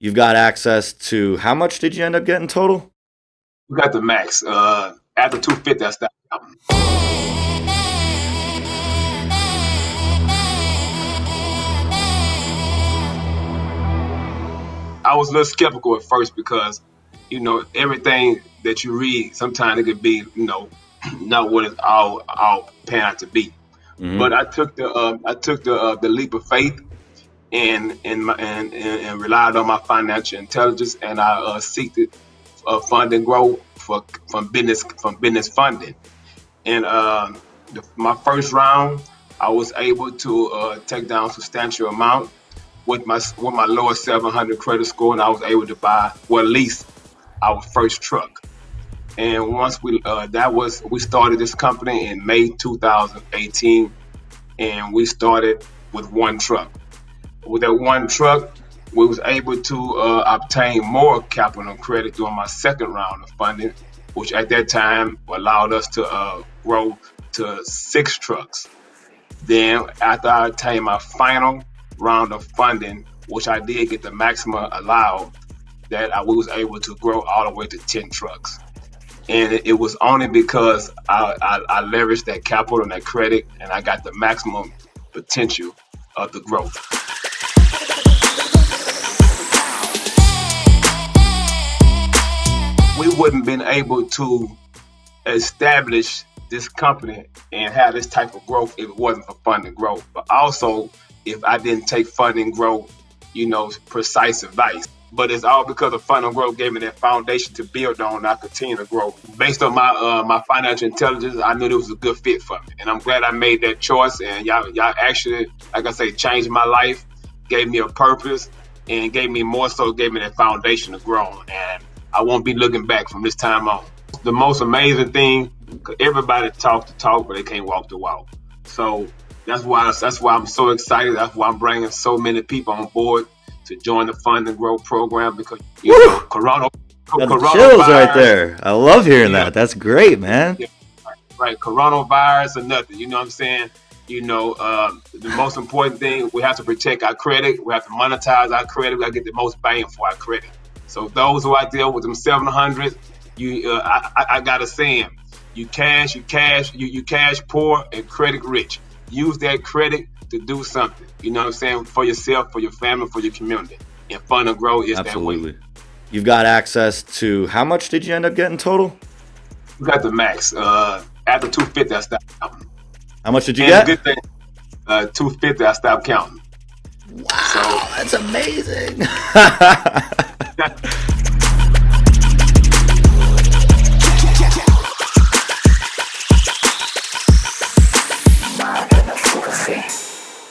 You've got access to how much did you end up getting total? We got the max. After 250, I stopped counting. I was a little skeptical at first because, everything that you read, sometimes it could be, not what it's all pan out to be. Hmm. But I took the leap of faith and relied on my financial intelligence, and I seeked fund and grow from business funding. And my first round, I was able to take down substantial amount with my lower 700 credit score, and I was able to buy, well, lease our first truck. And once we started this company in May 2018, and we started with one truck. With that one truck, we was able to obtain more capital and credit during my second round of funding, which at that time allowed us to grow to 6 trucks. Then, after I obtained my final round of funding, which I did get the maximum allowed, we was able to grow all the way to 10 trucks. And it was only because I leveraged that capital and that credit, and I got the maximum potential of the growth. We wouldn't been able to establish this company and have this type of growth if it wasn't for Fund and Grow. But also, if I didn't take Fund and Grow, precise advice. But it's all because of Fund and Grow gave me that foundation to build on, and I continue to grow. Based on my financial intelligence, I knew it was a good fit for me, and I'm glad I made that choice. And y'all actually, like I say, changed my life, gave me a purpose, and gave me that foundation to grow on. And I won't be looking back from this time on. The most amazing thing, 'cause everybody talk the talk, but they can't walk the walk. So that's why I'm so excited. That's why I'm bringing so many people on board to join the Fund and Grow program, because Got the chills right there. I love hearing that. That's great, man. Yeah, right, coronavirus or nothing. You know what I'm saying? The most important thing, we have to protect our credit. We have to monetize our credit. We got to get the most bang for our credit. So those who out there with them 700, I got a saying: you cash poor and credit rich. Use that credit to do something. You know what I'm saying? For yourself, for your family, for your community. And Fund and Grow is Absolutely. that way. You've got access to how much did you end up getting total? We got the max. After 250, I stopped counting. How much did you And get? the good thing, 250, I stopped counting. Wow, So that's amazing.